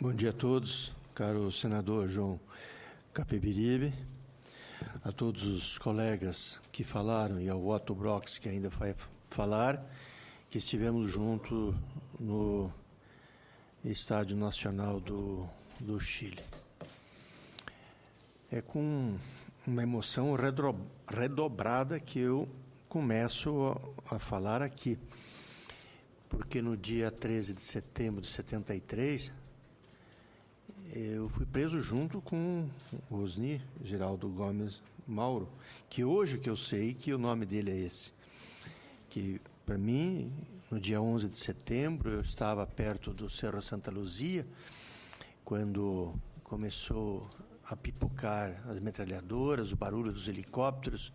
Bom dia a todos, caro senador João Capiberibe, a todos os colegas que falaram e ao Otto Brox, que ainda vai falar, que estivemos junto no Estádio Nacional do Chile. É com uma emoção redobrada que eu começo a falar aqui, porque no dia 13 de setembro de 73, eu fui preso junto com o Osni Geraldo Gomes Mauro, que hoje que eu sei que o nome dele é esse. Que, para mim, no dia 11 de setembro, eu estava perto do Cerro Santa Luzia, quando começou a pipocar as metralhadoras, o barulho dos helicópteros,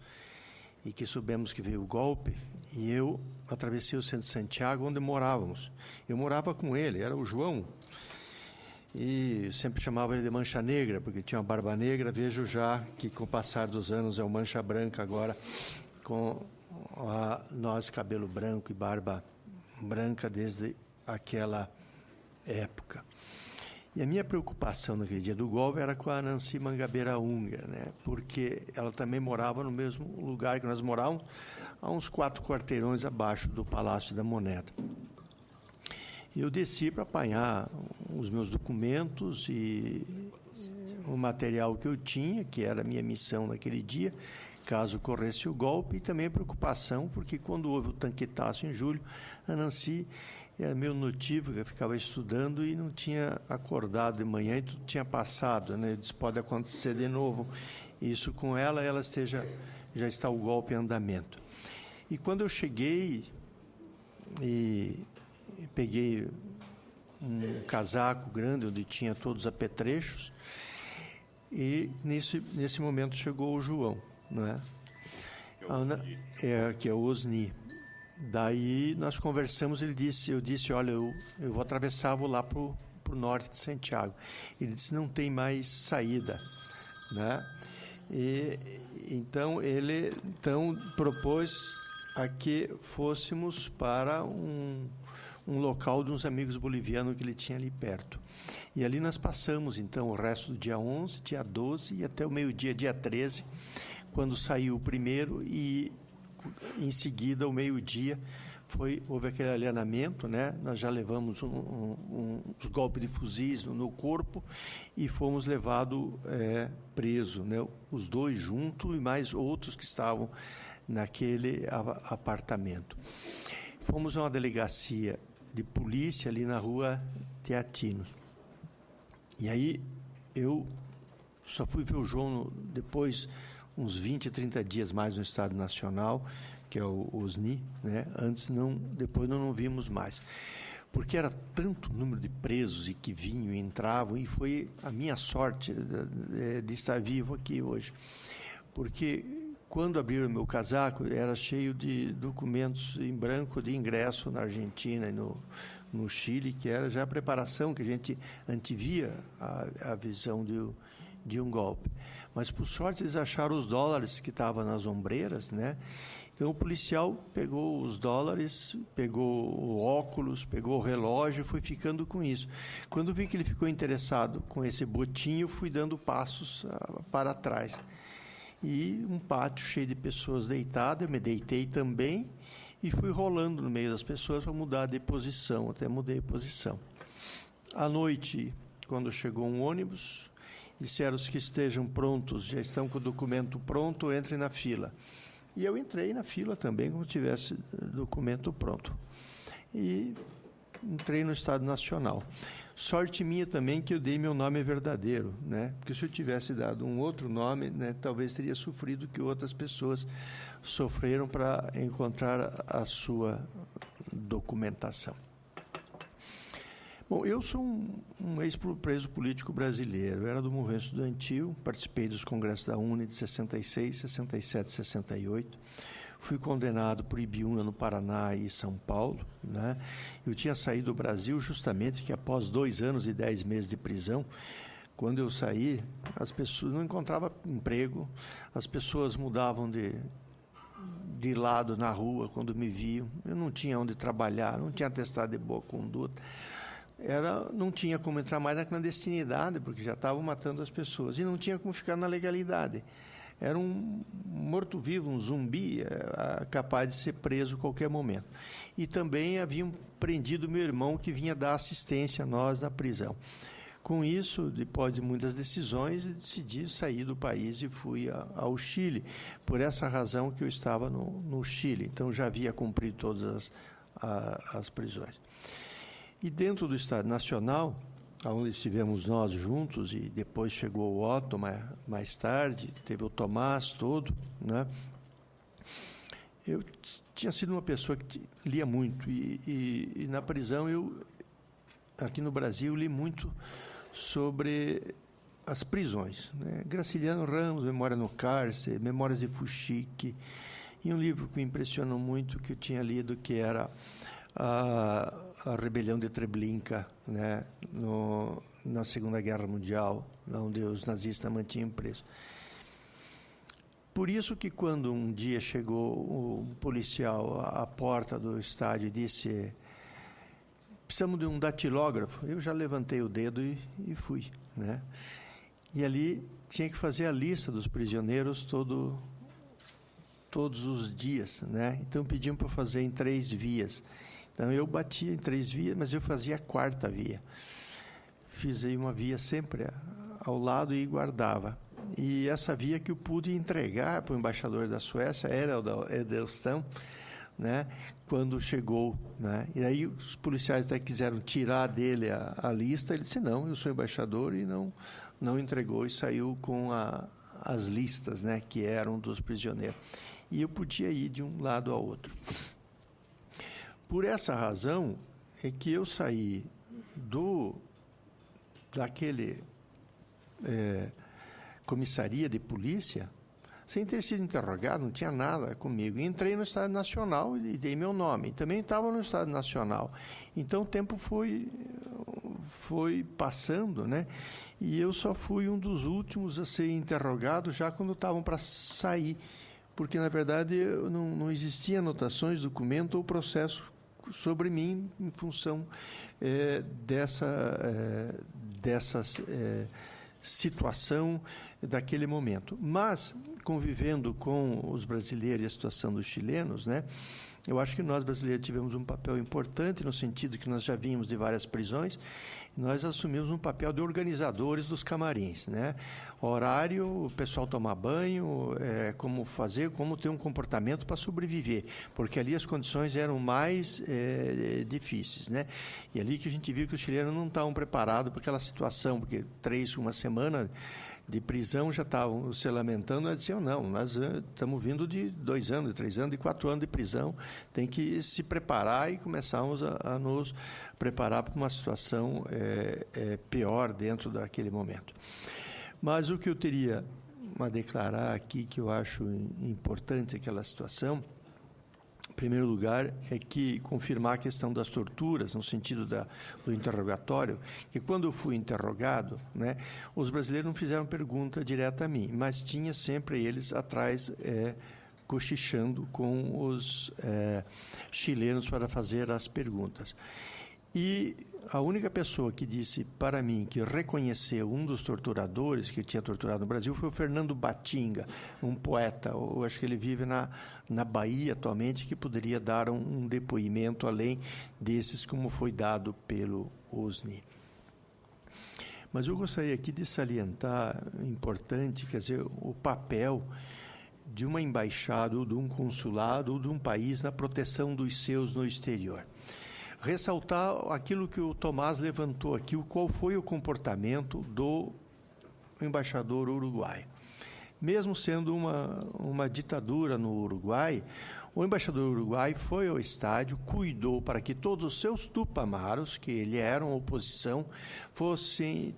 e que soubemos que veio o golpe, e eu atravessei o centro de Santiago, onde morávamos. Eu morava com ele, era o João, e sempre chamava ele de Mancha Negra, porque tinha uma barba negra. Vejo já que, com o passar dos anos, é o Mancha Branca agora, com nós cabelo branco e barba branca desde aquela época. E a minha preocupação naquele dia do golpe era com a Nancy Mangabeira Unger, né? Porque ela também morava no mesmo lugar que nós morávamos, a uns 4 quarteirões abaixo do Palácio da Moneda. Eu desci para apanhar os meus documentos e o material que eu tinha, que era a minha missão naquele dia, caso ocorresse o golpe, e também a preocupação, porque quando houve o tanquetaço em julho, a Nancy era meio notívaga, ficava estudando e não tinha acordado de manhã e tudo tinha passado, né? Eu disse, pode acontecer de novo isso com ela, já está o golpe em andamento. E quando eu cheguei e peguei um casaco grande onde tinha todos os apetrechos, e nesse momento chegou o João, né? Que é o Osni. Daí nós conversamos, eu disse, olha, eu vou atravessar, vou lá para o norte de Santiago. Ele disse, não tem mais saída, né? E então ele propôs a que fôssemos para um local de uns amigos bolivianos que ele tinha ali perto. E ali nós passamos, então, o resto do dia 11, dia 12 e até o meio-dia, dia 13, quando saiu o primeiro, e em seguida, ao meio-dia, houve aquele alinhamento, né? Nós já levamos uns golpes de fuzis no corpo e fomos levados presos, né? Os dois juntos e mais outros que estavam naquele apartamento. Fomos a uma delegacia de polícia ali na rua Teatinos. E aí eu só fui ver o João depois, uns 20, 30 dias mais no Estado Nacional, que é o Osni, né? Depois não vimos mais. Porque era tanto número de presos e que vinham e entravam, e foi a minha sorte de estar vivo aqui hoje. Porque quando abriram o meu casaco, era cheio de documentos em branco de ingresso na Argentina e no Chile, que era já a preparação que a gente antevia a visão de um golpe. Mas, por sorte, eles acharam os dólares que estavam nas ombreiras, né? Então, o policial pegou os dólares, pegou o óculos, pegou o relógio e foi ficando com isso. Quando vi que ele ficou interessado com esse botinho, fui dando passos para trás. E um pátio cheio de pessoas deitadas, eu me deitei também e fui rolando no meio das pessoas para mudar de posição, até mudei de posição. À noite, quando chegou um ônibus, disseram os que estejam prontos, já estão com o documento pronto, entrem na fila. E eu entrei na fila também, como tivesse documento pronto. E entrei no Estado Nacional. Sorte minha também que eu dei meu nome verdadeiro, né? Porque se eu tivesse dado um outro nome, né, talvez teria sofrido que outras pessoas sofreram para encontrar a sua documentação. Bom, eu sou um ex-preso político brasileiro. Eu era do movimento estudantil, participei dos congressos da UNE de 66, 67, 68. Fui condenado por Ibiúna, no Paraná, e São Paulo, né? Eu tinha saído do Brasil justamente que após 2 anos e 10 meses de prisão, quando eu saí, as pessoas não encontravam emprego, as pessoas mudavam de lado na rua quando me viam. Eu não tinha onde trabalhar, não tinha atestado de boa conduta. não tinha como entrar mais na clandestinidade, porque já estavam matando as pessoas, e não tinha como ficar na legalidade. Era um morto-vivo, um zumbi, capaz de ser preso a qualquer momento. E também haviam prendido meu irmão, que vinha dar assistência a nós na prisão. Com isso, depois de muitas decisões, eu decidi sair do país e fui ao Chile, por essa razão que eu estava no Chile. Então, já havia cumprido todas as prisões. E dentro do Estado Nacional, onde estivemos nós juntos, e depois chegou o Otto mais tarde, teve o Tomás todo, né? Eu tinha sido uma pessoa que lia muito, e na prisão, aqui no Brasil, li muito sobre as prisões, né? Graciliano Ramos, Memória no Cárcere, Memórias de Fuxique, e um livro que me impressionou muito, que eu tinha lido, que era a rebelião de Treblinka, né, na Segunda Guerra Mundial, onde os nazistas mantinham preso. Por isso que quando um dia chegou um policial à porta do estádio e disse: precisamos de um datilógrafo, eu já levantei o dedo e fui, né? E ali tinha que fazer a lista dos prisioneiros todos os dias, né? Então pediam para fazer em 3 vias. Então, eu batia em 3 vias, mas eu fazia a 4ª via. Fiz aí uma via sempre ao lado e guardava. E essa via que eu pude entregar para o embaixador da Suécia, era o da Edelstão, né, quando chegou, né? E aí os policiais até quiseram tirar dele a lista. Ele disse: não, eu sou embaixador, e não entregou, e saiu com as listas, né, que eram dos prisioneiros. E eu podia ir de um lado ao outro. Por essa razão é que eu saí daquele comissaria de polícia sem ter sido interrogado, não tinha nada comigo. Entrei no Estado Nacional e dei meu nome. Também estava no Estado Nacional. Então o tempo foi passando, né? E eu só fui um dos últimos a ser interrogado já quando estavam para sair, porque na verdade não existia anotações, documento ou processo sobre mim em função dessa situação daquele momento. Mas, convivendo com os brasileiros e a situação dos chilenos, né, eu acho que nós, brasileiros, tivemos um papel importante, no sentido que nós já vínhamos de várias prisões, nós assumimos um papel de organizadores dos camarins, né? Horário, o pessoal tomar banho, como ter um comportamento para sobreviver, porque ali as condições eram mais difíceis, né? E ali que a gente viu que os chilenos não estavam preparados para aquela situação, porque uma semana de prisão já estavam se lamentando. Nós diziam: não, nós estamos vindo de 2 anos, de 3 anos, de 4 anos de prisão, tem que se preparar, e começamos a nos preparar para uma situação pior dentro daquele momento. Mas o que eu teria a declarar aqui, que eu acho importante aquela situação, em primeiro lugar, é que confirmar a questão das torturas, no sentido do interrogatório, que quando eu fui interrogado, né, os brasileiros não fizeram pergunta direta a mim, mas tinha sempre eles atrás cochichando com os chilenos para fazer as perguntas. E a única pessoa que disse para mim que reconheceu um dos torturadores que tinha torturado no Brasil foi o Fernando Batinga, um poeta. Eu acho que ele vive na Bahia atualmente, que poderia dar um depoimento além desses, como foi dado pelo Osni. Mas eu gostaria aqui de salientar, importante, quer dizer, o papel de uma embaixada, ou de um consulado, ou de um país na proteção dos seus no exterior. Ressaltar aquilo que o Tomás levantou aqui, qual foi o comportamento do embaixador uruguaio. Mesmo sendo uma ditadura no Uruguai, o embaixador uruguaio foi ao estádio, cuidou para que todos os seus tupamaros, que ele eram oposição,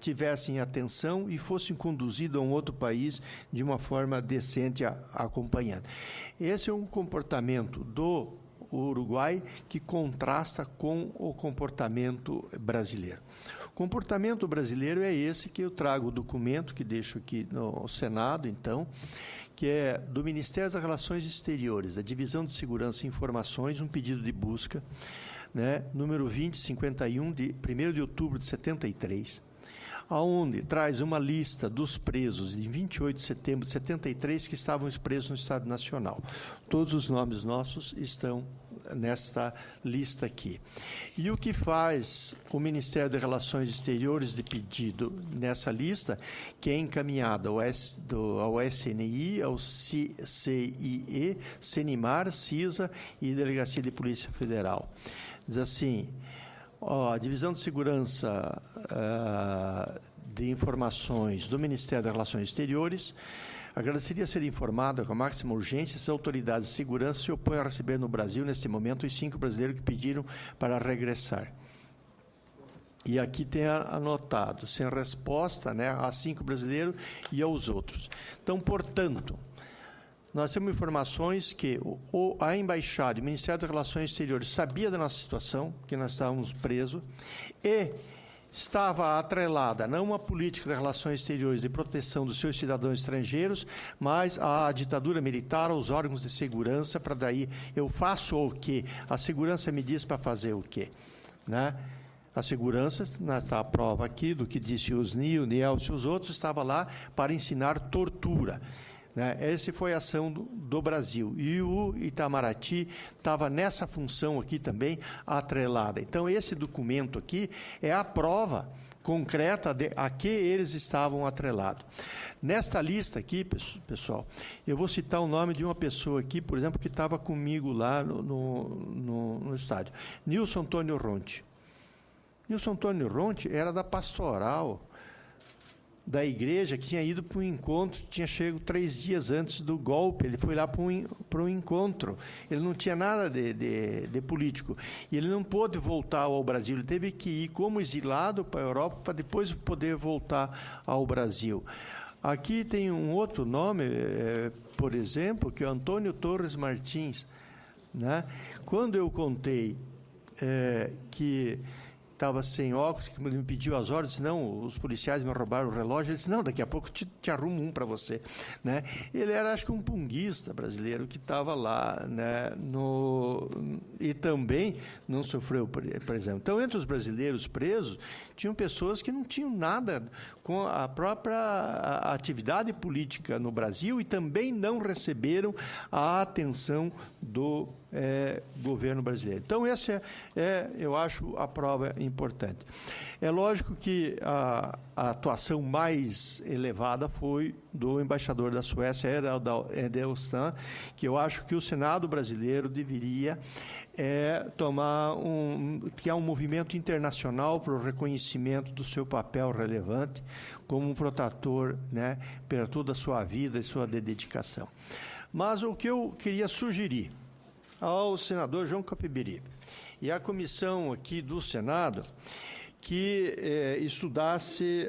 tivessem atenção e fossem conduzidos a um outro país de uma forma decente, acompanhando. Esse é um comportamento do Uruguai que contrasta com o comportamento brasileiro. O comportamento brasileiro é esse que eu trago o documento, que deixo aqui no Senado, então, que é do Ministério das Relações Exteriores, da Divisão de Segurança e Informações, um pedido de busca né, número 2051, de 1º de outubro de 73, aonde traz uma lista dos presos de 28 de setembro de 73 que estavam presos no Estado Nacional. Todos os nomes nossos estão nesta lista aqui. E o que faz o Ministério das Relações Exteriores de pedido nessa lista, que é encaminhada ao SNI, ao CIE, CENIMAR, CISA e Delegacia de Polícia Federal. Diz assim: a Divisão de Segurança de Informações do Ministério das Relações Exteriores agradeceria ser informada com a máxima urgência se as autoridades de segurança se opõem a receber no Brasil, neste momento, os 5 brasileiros que pediram para regressar. E aqui tem anotado, sem resposta, né, a 5 brasileiros e aos outros. Então, portanto, nós temos informações que a Embaixada e o Ministério das Relações Exteriores sabia da nossa situação, que nós estávamos presos, e estava atrelada não uma política de relações exteriores de proteção dos seus cidadãos estrangeiros, mas à ditadura militar, aos órgãos de segurança, para daí eu faço o quê? A segurança me diz para fazer o quê? Né? A segurança, está a prova aqui do que disse o Osni, o Nielsen e os outros, estava lá para ensinar tortura. Essa foi a ação do Brasil. E o Itamaraty estava nessa função aqui também atrelada. Então, esse documento aqui é a prova concreta a que eles estavam atrelados. Nesta lista aqui, pessoal, eu vou citar o nome de uma pessoa aqui, por exemplo, que estava comigo lá no estádio. Nilson Antônio Ronti. Nilson Antônio Ronti era da pastoral da igreja, que tinha ido para um encontro, tinha chegado 3 dias antes do golpe, ele foi lá para um encontro, ele não tinha nada de político, e ele não pôde voltar ao Brasil, ele teve que ir como exilado para a Europa, para depois poder voltar ao Brasil. Aqui tem um outro nome, por exemplo, que é Antônio Torres Martins, né? Quando eu contei que estava sem óculos, que me pediu as ordens, disse, não, os policiais me roubaram o relógio, ele disse, não, daqui a pouco te arrumo um para você. Né? Ele era, acho que, um punguista brasileiro que estava lá, né, e também não sofreu, por exemplo. Então, entre os brasileiros presos, tinham pessoas que não tinham nada com a própria atividade política no Brasil e também não receberam a atenção do governo brasileiro. Então, essa eu acho, a prova importante. É lógico que a atuação mais elevada foi do embaixador da Suécia, Edelstam, que eu acho que o Senado brasileiro deveria criar um movimento internacional para o reconhecimento do seu papel relevante como um protetor, né, para toda a sua vida e sua dedicação. Mas o que eu queria sugerir ao senador João Capiberibe e à comissão aqui do Senado que estudasse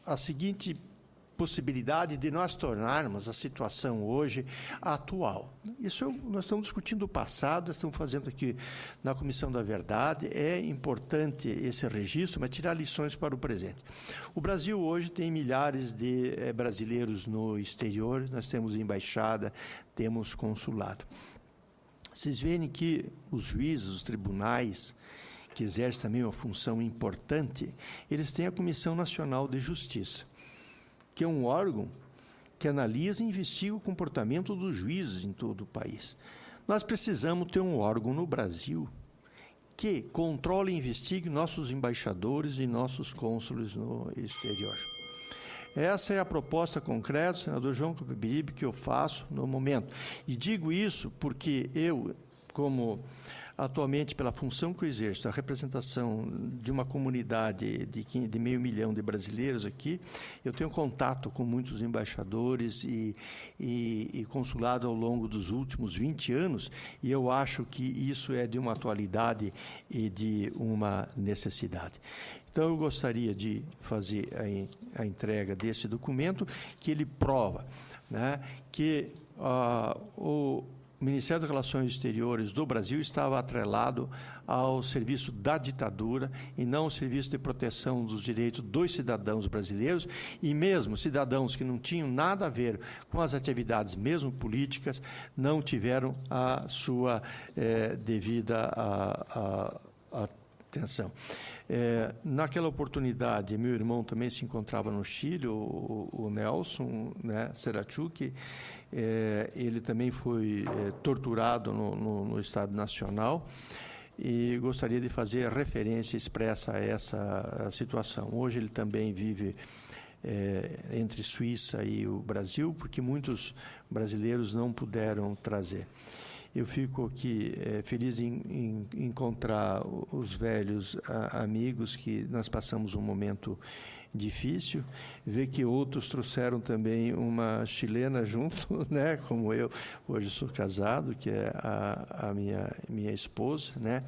a seguinte possibilidade de nós tornarmos a situação hoje atual. Isso nós estamos discutindo o passado, estamos fazendo aqui na Comissão da Verdade, é importante esse registro, mas tirar lições para o presente. O Brasil hoje tem milhares de brasileiros no exterior, nós temos embaixada, temos consulado. Vocês veem que os juízes, os tribunais, que exercem também uma função importante, eles têm a Comissão Nacional de Justiça, que é um órgão que analisa e investiga o comportamento dos juízes em todo o país. Nós precisamos ter um órgão no Brasil que controle e investigue nossos embaixadores e nossos cônsules no exterior. Essa é a proposta concreta, senador João Capiberibe, que eu faço no momento. E digo isso porque eu, como atualmente, pela função que eu exerço, a representação de uma comunidade de 500 mil de brasileiros aqui, eu tenho contato com muitos embaixadores e consulado ao longo dos últimos 20 anos, e eu acho que isso é de uma atualidade e de uma necessidade. Então, eu gostaria de fazer a entrega desse documento, que ele prova, né, que o o Ministério das Relações Exteriores do Brasil estava atrelado ao serviço da ditadura e não ao serviço de proteção dos direitos dos cidadãos brasileiros, e mesmo cidadãos que não tinham nada a ver com as atividades, mesmo políticas, não tiveram a sua devida atenção. Naquela oportunidade, meu irmão também se encontrava no Chile, o Nelson, né, Serachuk, ele também foi torturado no Estado Nacional, e gostaria de fazer referência expressa a essa situação. Hoje ele também vive entre Suíça e o Brasil, porque muitos brasileiros não puderam trazer. Eu fico aqui feliz em encontrar os velhos amigos, que nós passamos um momento difícil, ver que outros trouxeram também uma chilena junto, né, como eu. Hoje sou casado, que é a minha esposa, né,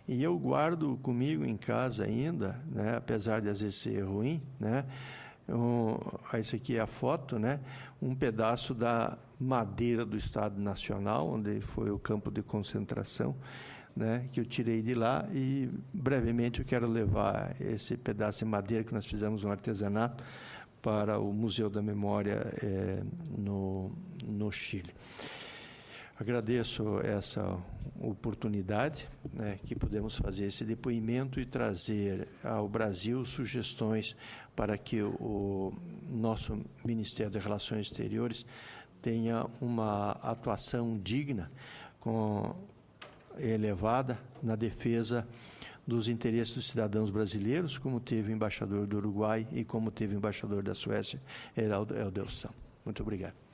e eu guardo comigo em casa ainda, né, apesar de às vezes ser ruim, né, essa aqui é a foto, né, um pedaço da madeira do Estado Nacional, onde foi o campo de concentração, né, que eu tirei de lá, e brevemente eu quero levar esse pedaço de madeira que nós fizemos um artesanato para o Museu da Memória no Chile. Agradeço essa oportunidade, né, que pudemos fazer esse depoimento e trazer ao Brasil sugestões para que o nosso Ministério das Relações Exteriores tenha uma atuação digna, elevada, na defesa dos interesses dos cidadãos brasileiros, como teve o embaixador do Uruguai e como teve o embaixador da Suécia, Heraldo Edelson. Muito obrigado.